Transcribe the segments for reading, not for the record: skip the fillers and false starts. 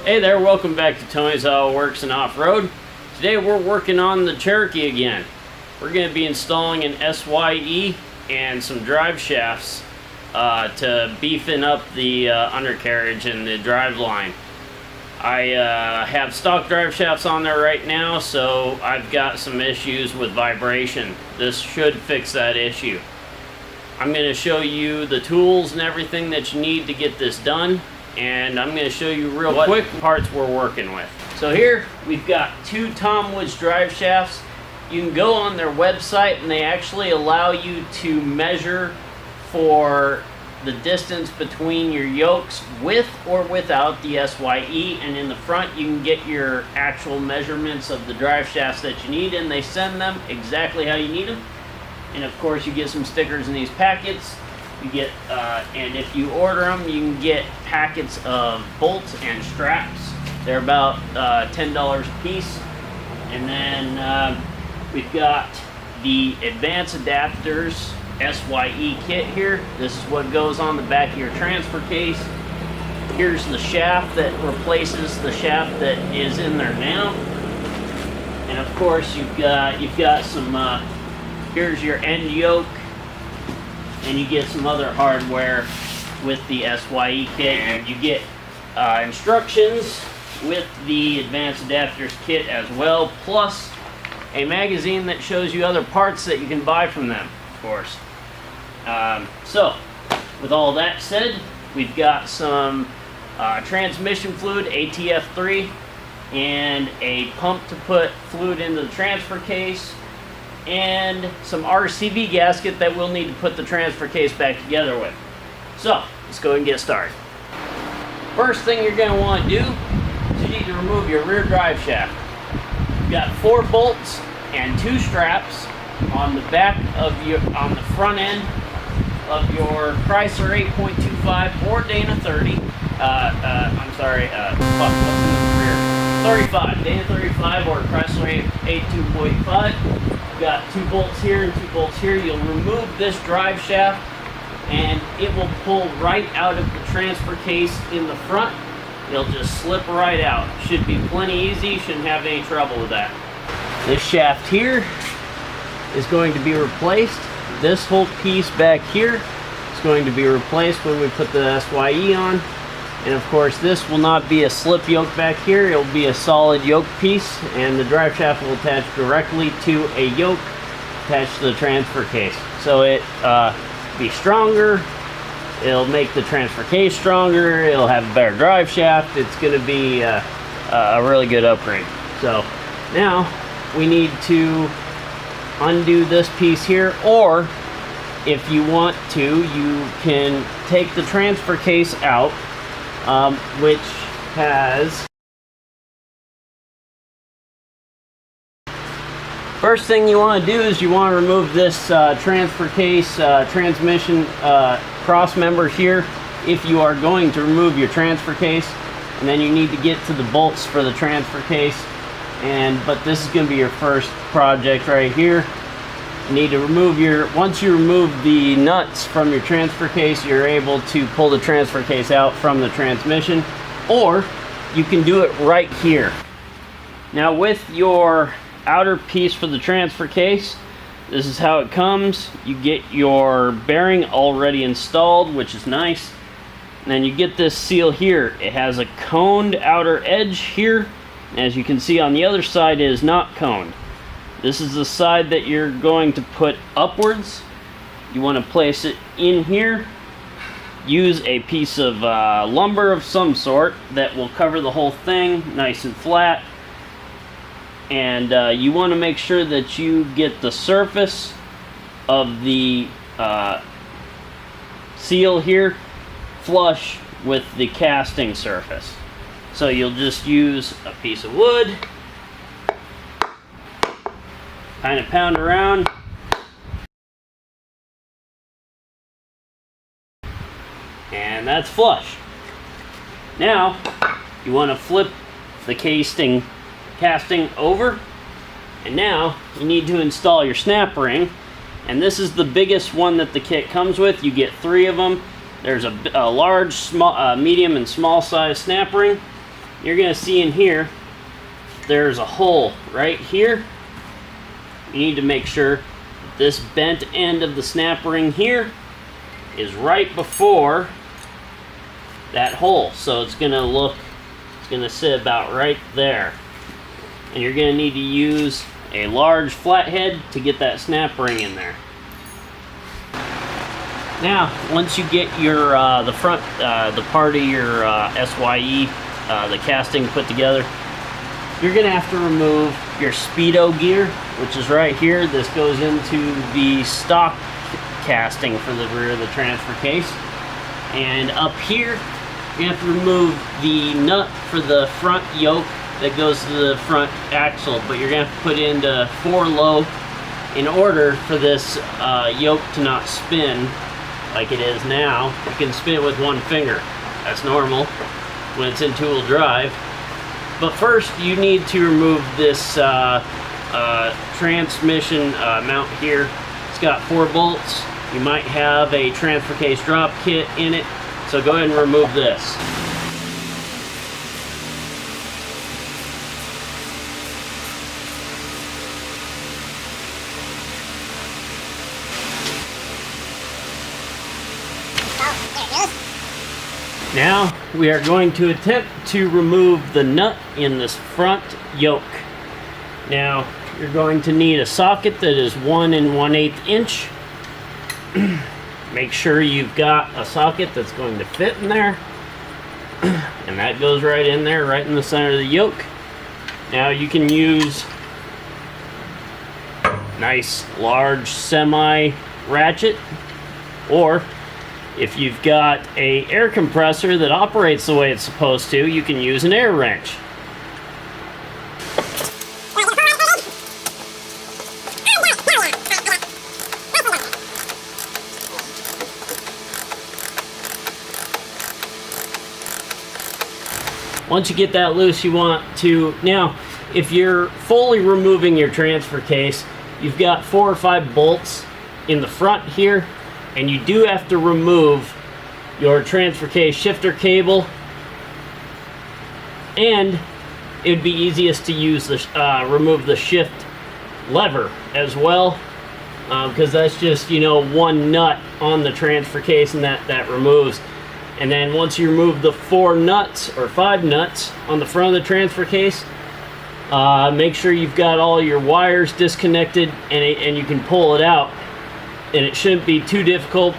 Hey there, welcome back to Tony's Auto Works and Off-Road. Today we're working on the Cherokee again. We're going to be installing an SYE and some drive shafts to beefing up the undercarriage and the drive line. I have stock drive shafts on there right now, so I've got some issues with vibration. This should fix that issue. I'm going to show you the tools and everything that you need to get this done, and I'm going to show you real quick parts we're working with. So here we've got two Tom Woods drive shafts. You can go on their website and they actually allow you to measure for the distance between your yokes with or without the SYE, and in the front you can get your actual measurements of the drive shafts that you need, and they send them exactly how you need them. And of course you get some stickers in these packets. You get, and if you order them, you can get packets of bolts and straps. They're about $10 a piece. And then we've got the Advanced Adapters SYE kit here. This is what goes on the back of your transfer case. Here's the shaft that replaces the shaft that is in there now. And of course you've got some, here's your end yoke. And you get some other hardware with the SYE kit. And you get instructions with the Advanced Adapters kit as well, plus a magazine that shows you other parts that you can buy from them, of course. So, with all that said, we've got some transmission fluid, ATF3, and a pump to put fluid into the transfer case, and some RCV gasket that we'll need to put the transfer case back together with. So, let's go ahead and get started. First thing you're going to want to do is you need to remove your rear drive shaft. You've got 4 bolts and 2 straps on the back of on the front end of your Chrysler 8.25 or Dana 30. I'm sorry, what's in the rear? 35, Dana 35 or Chrysler 8.2.5. You've got 2 bolts here and 2 bolts here. You'll remove this drive shaft and it will pull right out of the transfer case in the front. It'll just slip right out. Should be plenty easy, shouldn't have any trouble with that. This shaft here is going to be replaced. This whole piece back here is going to be replaced when we put the SYE on. And of course this will not be a slip yoke back here, it will be a solid yoke piece, and the drive shaft will attach directly to a yoke attached to the transfer case. So it be stronger, it'll make the transfer case stronger, it'll have a better drive shaft. It's going to be a really good upgrade. So now we need to undo this piece here, or if you want to, you can take the transfer case out, which has... First thing you want to do is you want to remove this transfer case transmission cross member here if you are going to remove your transfer case, and then you need to get to the bolts for the transfer case. But this is going to be your first project right here. You need to remove once you remove the nuts from your transfer case, you're able to pull the transfer case out from the transmission, or you can do it right here. Now with your outer piece for the transfer case, this is how it comes. You get your bearing already installed, which is nice. And then you get this seal here. It has a coned outer edge here. As you can see on the other side, it is not coned. This is the side that you're going to put upwards. You want to place it in here. Use a piece of lumber of some sort that will cover the whole thing nice and flat. And you want to make sure that you get the surface of the seal here flush with the casting surface. So you'll just use a piece of wood, kind of pound around, and that's flush. Now you want to flip the casting over, and now you need to install your snap ring, and this is the biggest one that the kit comes with. You get 3 of them. There's a large, small, medium, and small size snap ring. you're going to see in here, there's a hole right here. You need to make sure that this bent end of the snap ring here is right before that hole. So it's going to sit about right there. And you're going to need to use a large flathead to get that snap ring in there. Now, once you get your the front, the part of your SYE, the casting put together, you're gonna have to remove your speedo gear, which is right here. This goes into the stock casting for the rear of the transfer case. And up here, you have to remove the nut for the front yoke that goes to the front axle, but you're gonna have to put into 4 low in order for this yoke to not spin like it is now. You can spin it with 1 finger. That's normal when it's in 2-wheel drive. But first, you need to remove this transmission mount here. It's got 4 bolts. You might have a transfer case drop kit in it, so go ahead and remove this. Now we are going to attempt to remove the nut in this front yoke. Now you're going to need a socket that is 1 1/8 inch. Make sure you've got a socket that's going to fit in there. And that goes right in there, right in the center of the yoke. Now you can use nice large semi ratchet, or if you've got a air compressor that operates the way it's supposed to, you can use an air wrench. Once you get that loose, you want to, now if you're fully removing your transfer case, you've got 4 or 5 bolts in the front here, and you do have to remove your transfer case shifter cable, and it would be easiest to use the remove the shift lever as well, because that's just, you know, 1 nut on the transfer case, and that removes. And then once you remove the 4 nuts or 5 nuts on the front of the transfer case, make sure you've got all your wires disconnected, and you can pull it out. And it shouldn't be too difficult.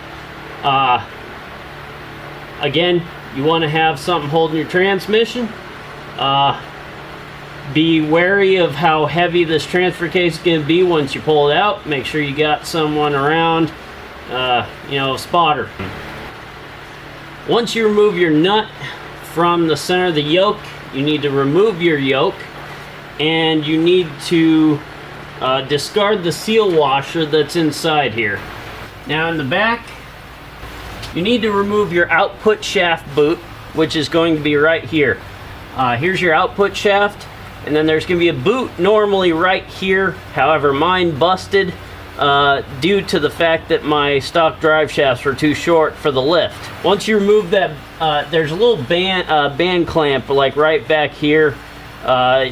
Again, you want to have something holding your transmission. Be wary of how heavy this transfer case is going to be once you pull it out. Make sure you got someone around, you know, a spotter. Once you remove your nut from the center of the yoke, you need to remove your yoke, and you need to discard the seal washer that's inside here. Now in the back, you need to remove your output shaft boot, which is going to be right here. Here's your output shaft, and then there's going to be a boot normally right here. However, mine busted due to the fact that my stock drive shafts were too short for the lift. Once you remove that, there's a little band clamp like right back here.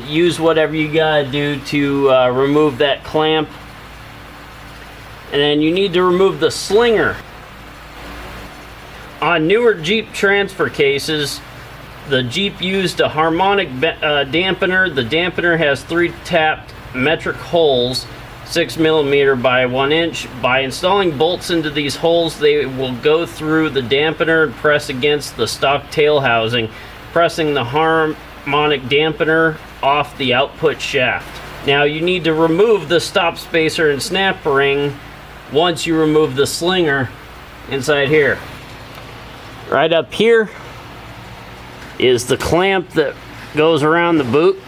Use whatever you gotta do to remove that clamp. And then you need to remove the slinger. On newer Jeep transfer cases, the Jeep used a harmonic dampener. The dampener has 3 tapped metric holes, 6 millimeter by 1 inch. By installing bolts into these holes, they will go through the dampener and press against the stock tail housing, pressing the harmonic dampener off the output shaft. Now you need to remove the stop spacer and snap ring once you remove the slinger inside here. Right up here is the clamp that goes around the boot.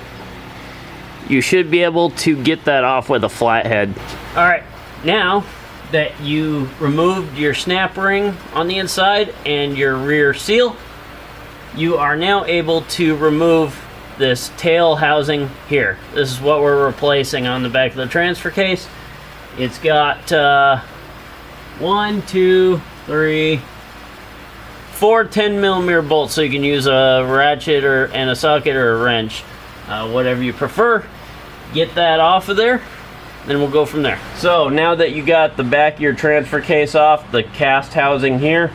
You should be able to get that off with a flathead. Alright, now that you removed your snap ring on the inside and your rear seal, you are now able to remove this tail housing here. This is what we're replacing on the back of the transfer case. It's got 1, 2, 3, 4 10mm bolts, so you can use a ratchet and a socket or a wrench, whatever you prefer. Get that off of there, then we'll go from there. So now that you got the back of your transfer case off, the cast housing here,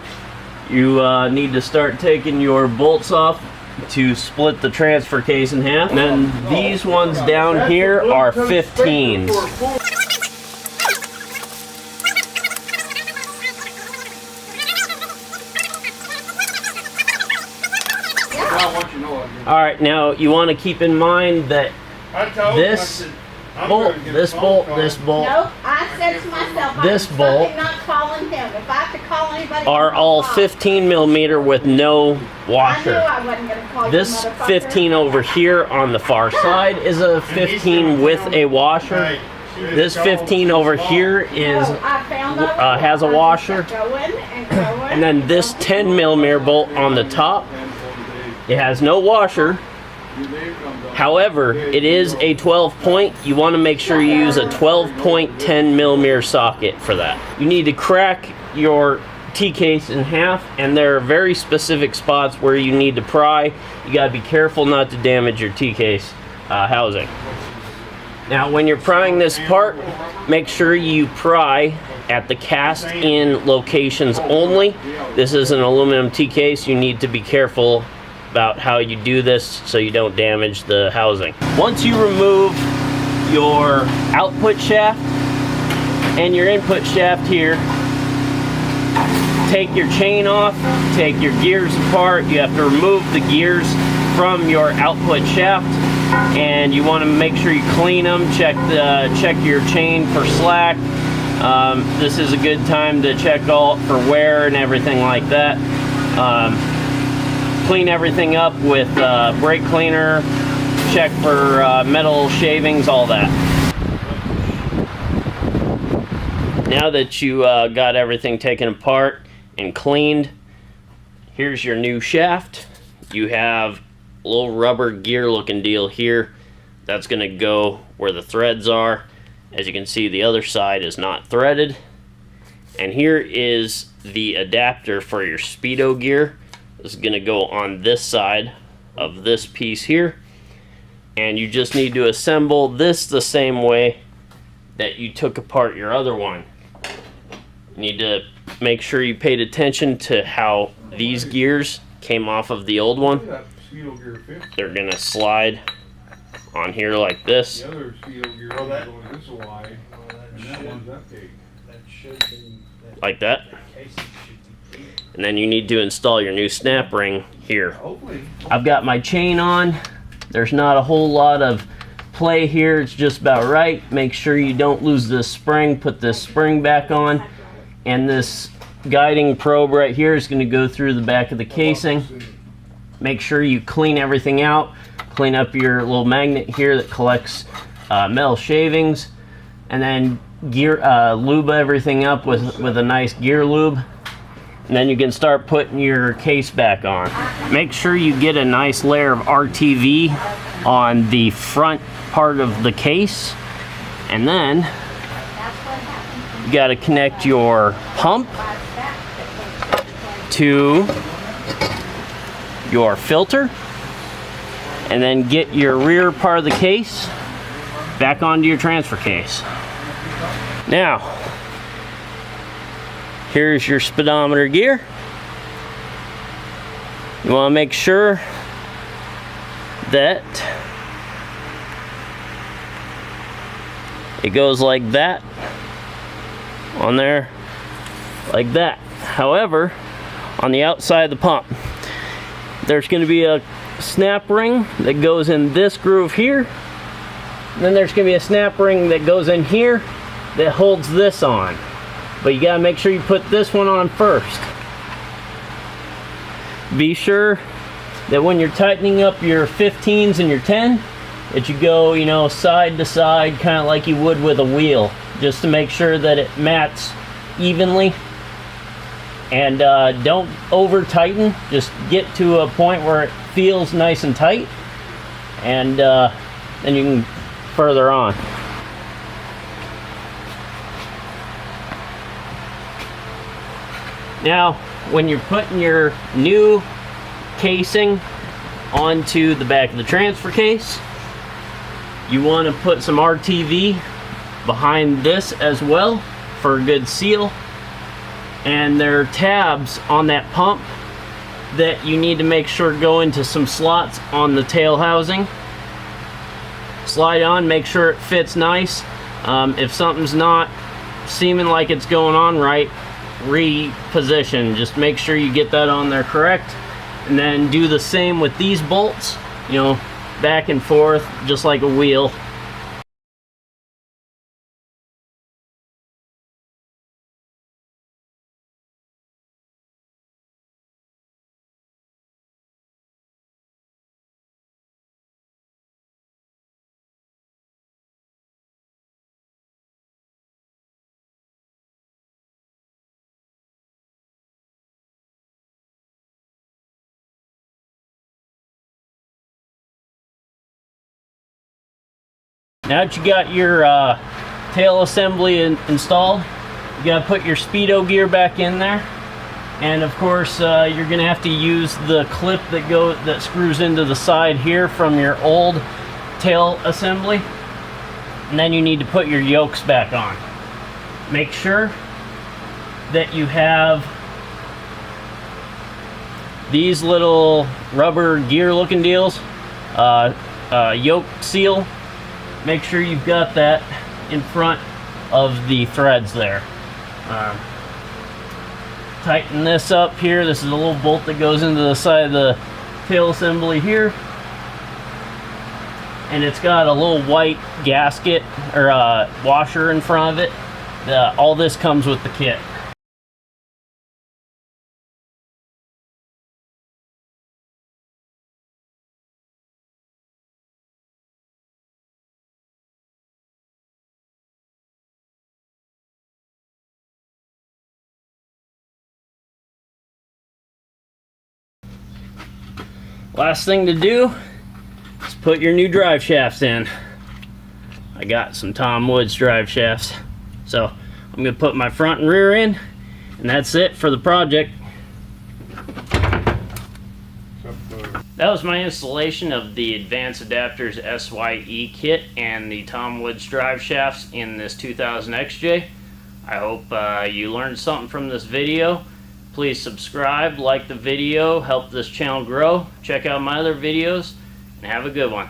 you need to start taking your bolts off to split the transfer case in half. And then these ones down here are 15s. Alright, now you want to keep in mind that this bolt, this bolt, this bolt, nope, I said to myself, this bolt not calling him. If I have to call anybody, are all 15mm with no washer. I knew I wasn't gonna call This you, motherfucker. 15 over here on the far side is a 15 with a washer. This 15 over here is has a washer. And then this 10mm bolt on the top, it has no washer. However, it is a 12 point. You want to make sure you use a 12 point 10mm socket for that. You need to crack your T-case in half, and there are very specific spots where you need to pry. You got to be careful not to damage your T-case housing. Now when you're prying this apart, make sure you pry at the cast in locations only. This is an aluminum T-case. You need to be careful about how you do this so you don't damage the housing. Once you remove your output shaft and your input shaft here, take your chain off, take your gears apart. You have to remove the gears from your output shaft, and you want to make sure you clean them. Check your chain for slack. This is a good time to check all for wear and everything like that. Clean everything up with brake cleaner, check for metal shavings, all that. Now that you got everything taken apart and cleaned, here's your new shaft. You have a little rubber gear looking deal here. That's going to go where the threads are. As you can see, the other side is not threaded. And here is the adapter for your speedo gear. This is going to go on this side of this piece here, and you just need to assemble this the same way that you took apart your other one. You need to make sure you paid attention to how these gears came off of the old one. They're going to slide on here like this. The other speedo gear is going this wide, and that one's that big. Like that. And then you need to install your new snap ring here. I've got my chain on. There's not a whole lot of play here. It's just about right. Make sure you don't lose this spring. Put this spring back on. And this guiding probe right here is going to go through the back of the casing. Make sure you clean everything out. Clean up your little magnet here that collects metal shavings. And then lube everything up with a nice gear lube. And then you can start putting your case back on. Make sure you get a nice layer of RTV on the front part of the case. And then you got to connect your pump to your filter. And then get your rear part of the case back onto your transfer case. Now, here's your speedometer gear. You want to make sure that it goes like that on there, like that. However, on the outside of the pump, there's going to be a snap ring that goes in this groove here. Then there's going to be a snap ring that goes in here that holds this on. But you gotta make sure you put this one on first. Be sure that when you're tightening up your 15s and your 10, that you go, you know, side to side, kind of like you would with a wheel, just to make sure that it mats evenly. And don't over tighten. Just get to a point where it feels nice and tight, and then you can further on. Now, when you're putting your new casing onto the back of the transfer case, you want to put some RTV behind this as well for a good seal. And there are tabs on that pump that you need to make sure go into some slots on the tail housing. Slide on, make sure it fits nice. If something's not seeming like it's going on right, reposition. Just make sure you get that on there correct. And then do the same with these bolts, you know, back and forth, just like a wheel. Now that you got your tail assembly installed, you got to put your speedo gear back in there, and of course you're going to have to use the clip that screws into the side here from your old tail assembly, and then you need to put your yokes back on. Make sure that you have these little rubber gear looking deals, yoke seal. Make sure you've got that in front of the threads there. Tighten this up here. This is a little bolt that goes into the side of the tail assembly here. And it's got a little white gasket or washer in front of it. All this comes with the kit. Last thing to do is put your new drive shafts in. I got some Tom Woods drive shafts. So I'm going to put my front and rear in, and that's it for the project. That was my installation of the Advanced Adapters SYE kit and the Tom Woods drive shafts in this 2000 XJ. I hope you learned something from this video. Please subscribe, like the video, help this channel grow. Check out my other videos, and have a good one.